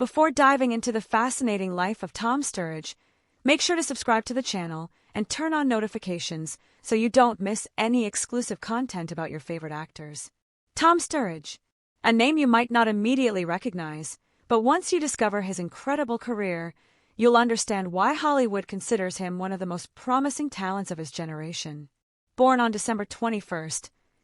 Before diving into the fascinating life of Tom Sturridge, make sure to subscribe to the channel and turn on notifications so you don't miss any exclusive content about your favorite actors. Tom Sturridge, a name you might not immediately recognize, but once you discover his incredible career, you'll understand why Hollywood considers him one of the most promising talents of his generation. Born on December 21,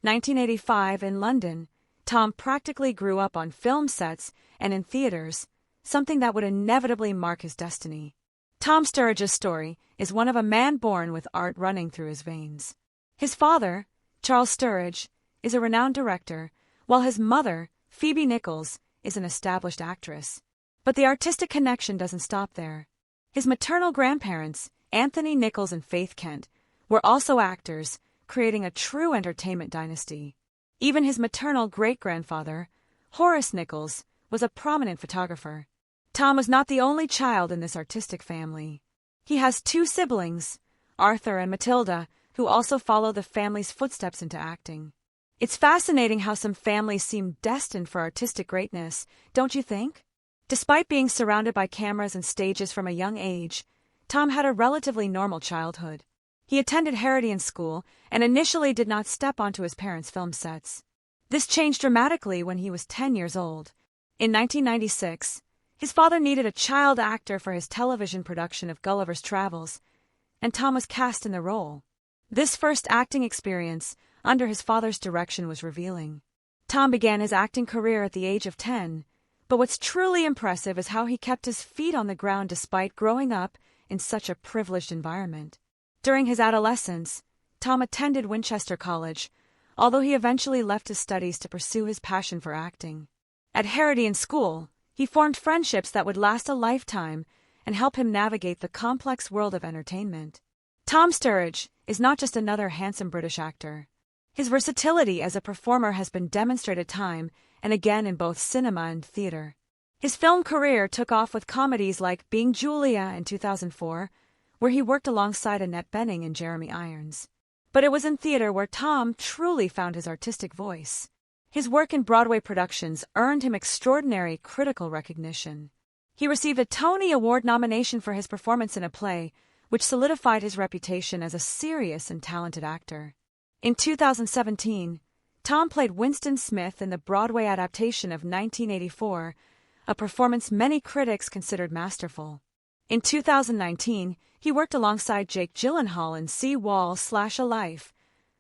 1985 in London, Tom practically grew up on film sets and in theaters, something that would inevitably mark his destiny. Tom Sturridge's story is one of a man born with art running through his veins. His father, Charles Sturridge, is a renowned director, while his mother, Phoebe Nichols, is an established actress. But the artistic connection doesn't stop there. His maternal grandparents, Anthony Nichols and Faith Kent, were also actors, creating a true entertainment dynasty. Even his maternal great-grandfather, Horace Nichols, was a prominent photographer. Tom was not the only child in this artistic family. He has two siblings, Arthur and Matilda, who also follow the family's footsteps into acting. It's fascinating how some families seem destined for artistic greatness, don't you think? Despite being surrounded by cameras and stages from a young age, Tom had a relatively normal childhood. He attended Harroden School and initially did not step onto his parents' film sets. This changed dramatically when he was 10 years old. In 1996, his father needed a child actor for his television production of Gulliver's Travels, and Tom was cast in the role. This first acting experience under his father's direction was revealing. Tom began his acting career at the age of 10, but what's truly impressive is how he kept his feet on the ground despite growing up in such a privileged environment. During his adolescence, Tom attended Winchester College, although he eventually left his studies to pursue his passion for acting. At Harroden School, he formed friendships that would last a lifetime and help him navigate the complex world of entertainment. Tom Sturridge is not just another handsome British actor. His versatility as a performer has been demonstrated time and again in both cinema and theater. His film career took off with comedies like Being Julia in 2004, where he worked alongside Annette Bening and Jeremy Irons. But it was in theater where Tom truly found his artistic voice. His work in Broadway productions earned him extraordinary critical recognition. He received a Tony Award nomination for his performance in a play, which solidified his reputation as a serious and talented actor. In 2017, Tom played Winston Smith in the Broadway adaptation of 1984, a performance many critics considered masterful. In 2019, he worked alongside Jake Gyllenhaal in Sea Wall/A Life,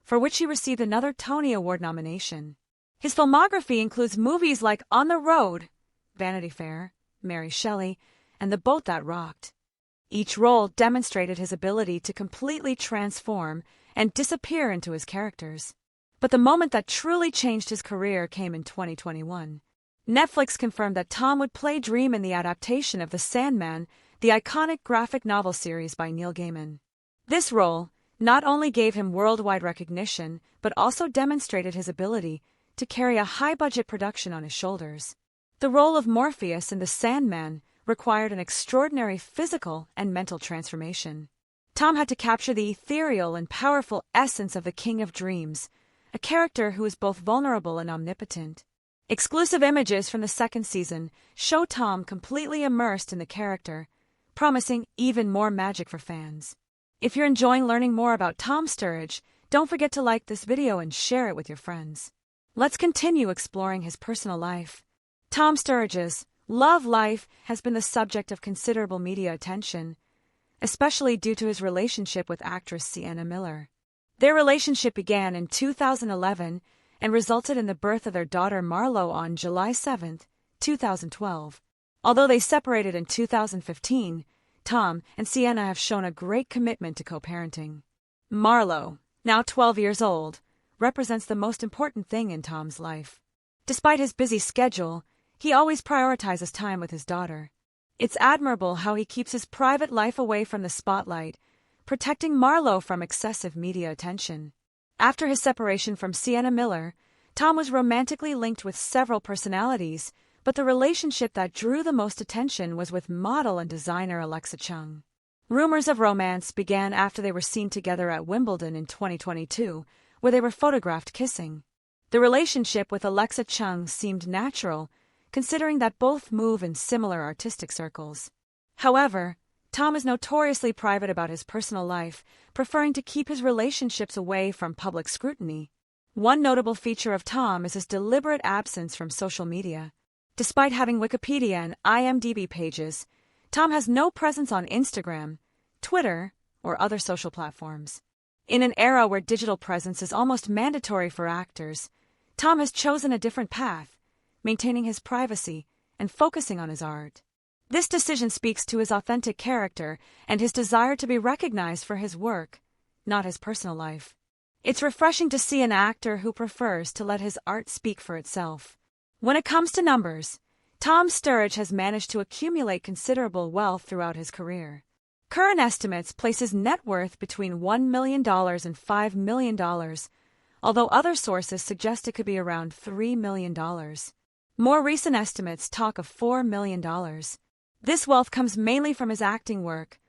for which he received another Tony Award nomination. His filmography includes movies like On the Road, Vanity Fair, Mary Shelley, and The Boat That Rocked. Each role demonstrated his ability to completely transform and disappear into his characters. But the moment that truly changed his career came in 2021. Netflix confirmed that Tom would play Dream in the adaptation of the Sandman, the iconic graphic novel series by Neil Gaiman. This role not only gave him worldwide recognition, but also demonstrated his ability to carry a high-budget production on his shoulders. The role of Morpheus in The Sandman required an extraordinary physical and mental transformation. Tom had to capture the ethereal and powerful essence of the King of Dreams, a character who is both vulnerable and omnipotent. Exclusive images from the second season show Tom completely immersed in the character, promising even more magic for fans. If you're enjoying learning more about Tom Sturridge, don't forget to like this video and share it with your friends. Let's continue exploring his personal life. Tom Sturridge's love life has been the subject of considerable media attention, especially due to his relationship with actress Sienna Miller. Their relationship began in 2011 and resulted in the birth of their daughter Marlowe on July 7, 2012. Although they separated in 2015, Tom and Sienna have shown a great commitment to co-parenting. Marlowe, now 12 years old, represents the most important thing in Tom's life. Despite his busy schedule, he always prioritizes time with his daughter. It's admirable how he keeps his private life away from the spotlight, protecting Marlowe from excessive media attention. After his separation from Sienna Miller, Tom was romantically linked with several personalities, but the relationship that drew the most attention was with model and designer Alexa Chung. Rumors of romance began after they were seen together at Wimbledon in 2022, where they were photographed kissing. The relationship with Alexa Chung seemed natural, considering that both move in similar artistic circles. However, Tom is notoriously private about his personal life, preferring to keep his relationships away from public scrutiny. One notable feature of Tom is his deliberate absence from social media. Despite having Wikipedia and IMDb pages, Tom has no presence on Instagram, Twitter, or other social platforms. In an era where digital presence is almost mandatory for actors, Tom has chosen a different path, maintaining his privacy and focusing on his art. This decision speaks to his authentic character and his desire to be recognized for his work, not his personal life. It's refreshing to see an actor who prefers to let his art speak for itself. When it comes to numbers, Tom Sturridge has managed to accumulate considerable wealth throughout his career. Current estimates place his net worth between $1 million and $5 million, although other sources suggest it could be around $3 million. More recent estimates talk of $4 million. This wealth comes mainly from his acting work,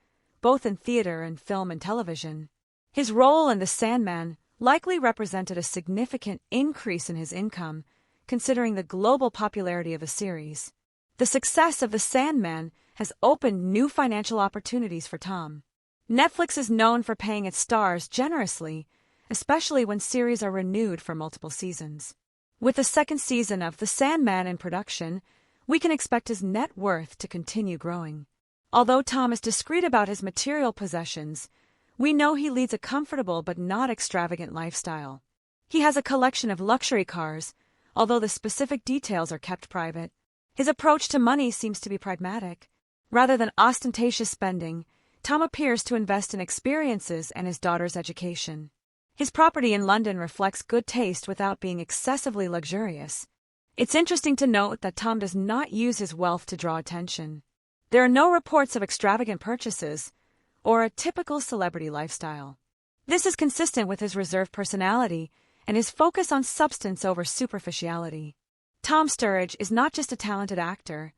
both in theater and film and television. His role in The Sandman likely represented a significant increase in his income, considering the global popularity of the series. The success of The Sandman has opened new financial opportunities for Tom. Netflix is known for paying its stars generously, especially when series are renewed for multiple seasons. With the second season of The Sandman in production, we can expect his net worth to continue growing. Although Tom is discreet about his material possessions, we know he leads a comfortable but not extravagant lifestyle. He has a collection of luxury cars, although the specific details are kept private. His approach to money seems to be pragmatic. Rather than ostentatious spending, Tom appears to invest in experiences and his daughter's education. His property in London reflects good taste without being excessively luxurious. It's interesting to note that Tom does not use his wealth to draw attention. There are no reports of extravagant purchases or a typical celebrity lifestyle. This is consistent with his reserved personality and his focus on substance over superficiality. Tom Sturridge is not just a talented actor.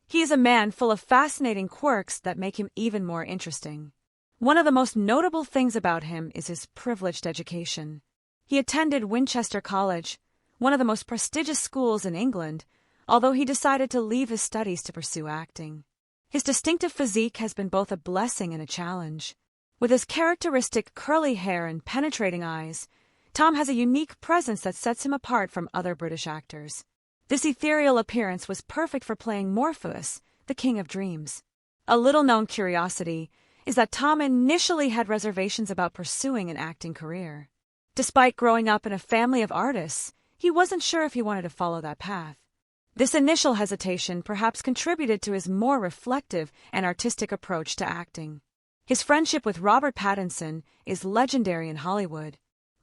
He is a man full of fascinating quirks that make him even more interesting. One of the most notable things about him is his privileged education. He attended Winchester College, one of the most prestigious schools in England, although he decided to leave his studies to pursue acting. His distinctive physique has been both a blessing and a challenge. With his characteristic curly hair and penetrating eyes, Tom has a unique presence that sets him apart from other British actors. This ethereal appearance was perfect for playing Morpheus, the King of Dreams. A little-known curiosity is that Tom initially had reservations about pursuing an acting career. Despite growing up in a family of artists, he wasn't sure if he wanted to follow that path. This initial hesitation perhaps contributed to his more reflective and artistic approach to acting. His friendship with Robert Pattinson is legendary in Hollywood.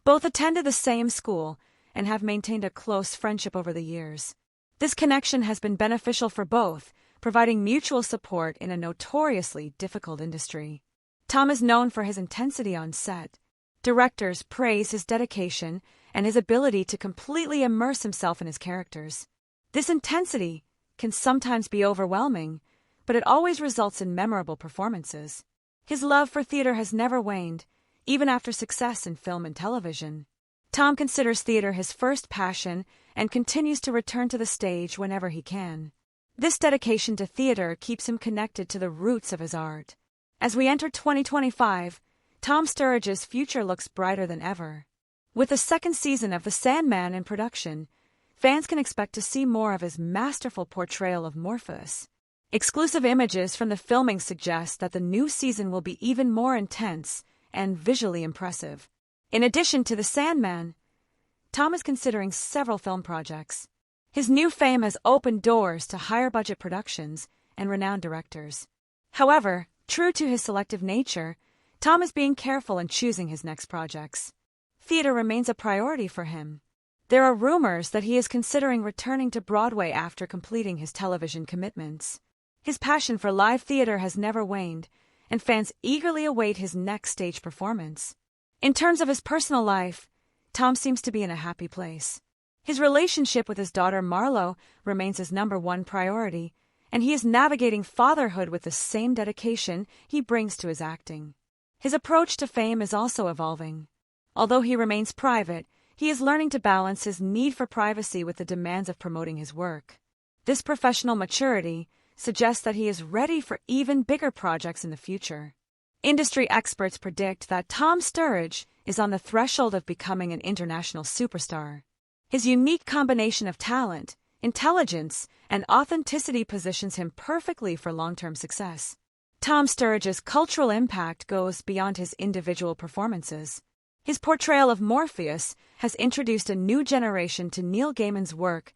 Both attended the same school and have maintained a close friendship over the years. This connection has been beneficial for both, providing mutual support in a notoriously difficult industry. Tom is known for his intensity on set. Directors praise his dedication and his ability to completely immerse himself in his characters. This intensity can sometimes be overwhelming, but it always results in memorable performances. His love for theater has never waned, even after success in film and television. Tom considers theater his first passion and continues to return to the stage whenever he can. This dedication to theater keeps him connected to the roots of his art. As we enter 2025, Tom Sturridge's future looks brighter than ever. With the second season of The Sandman in production, fans can expect to see more of his masterful portrayal of Morpheus. Exclusive images from the filming suggest that the new season will be even more intense and visually impressive. In addition to The Sandman, Tom is considering several film projects. His new fame has opened doors to higher-budget productions and renowned directors. However, true to his selective nature, Tom is being careful in choosing his next projects. Theater remains a priority for him. There are rumors that he is considering returning to Broadway after completing his television commitments. His passion for live theater has never waned, and fans eagerly await his next stage performance. In terms of his personal life, Tom seems to be in a happy place. His relationship with his daughter Marlowe remains his #1 priority, and he is navigating fatherhood with the same dedication he brings to his acting. His approach to fame is also evolving. Although he remains private, he is learning to balance his need for privacy with the demands of promoting his work. This professional maturity suggests that he is ready for even bigger projects in the future. Industry experts predict that Tom Sturridge is on the threshold of becoming an international superstar. His unique combination of talent, intelligence, and authenticity positions him perfectly for long-term success. Tom Sturridge's cultural impact goes beyond his individual performances. His portrayal of Morpheus has introduced a new generation to Neil Gaiman's work,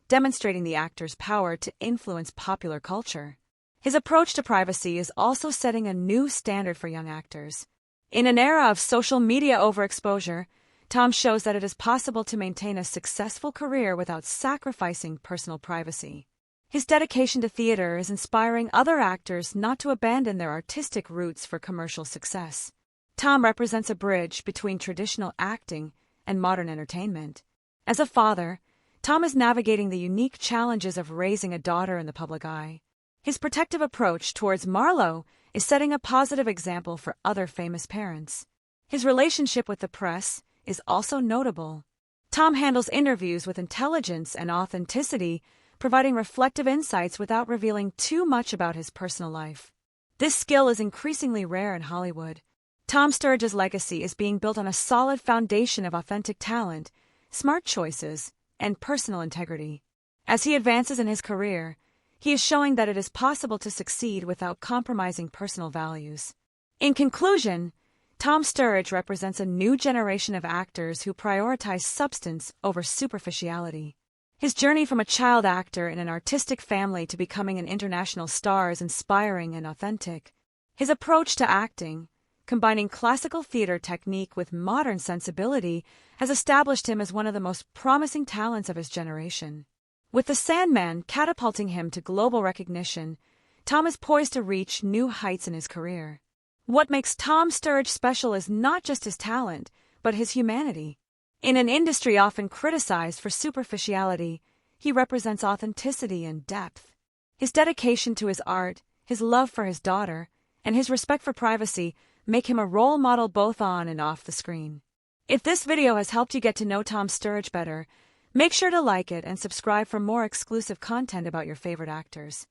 demonstrating the actor's power to influence popular culture. His approach to privacy is also setting a new standard for young actors. In an era of social media overexposure, Tom shows that it is possible to maintain a successful career without sacrificing personal privacy. His dedication to theater is inspiring other actors not to abandon their artistic roots for commercial success. Tom represents a bridge between traditional acting and modern entertainment. As a father, Tom is navigating the unique challenges of raising a daughter in the public eye. His protective approach towards Marlowe is setting a positive example for other famous parents. His relationship with the press is also notable. Tom handles interviews with intelligence and authenticity, providing reflective insights without revealing too much about his personal life. This skill is increasingly rare in Hollywood. Tom Sturridge's legacy is being built on a solid foundation of authentic talent, smart choices, and personal integrity. As he advances in his career, he is showing that it is possible to succeed without compromising personal values. In conclusion, Tom Sturridge represents a new generation of actors who prioritize substance over superficiality. His journey from a child actor in an artistic family to becoming an international star is inspiring and authentic. His approach to acting, combining classical theater technique with modern sensibility, has established him as one of the most promising talents of his generation. With the Sandman catapulting him to global recognition, Tom is poised to reach new heights in his career. What makes Tom Sturridge special is not just his talent, but his humanity. In an industry often criticized for superficiality, he represents authenticity and depth. His dedication to his art, his love for his daughter, and his respect for privacy make him a role model both on and off the screen. If this video has helped you get to know Tom Sturridge better, make sure to like it and subscribe for more exclusive content about your favorite actors.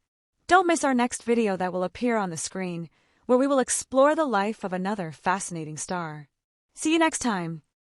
Don't miss our next video that will appear on the screen, where we will explore the life of another fascinating star. See you next time.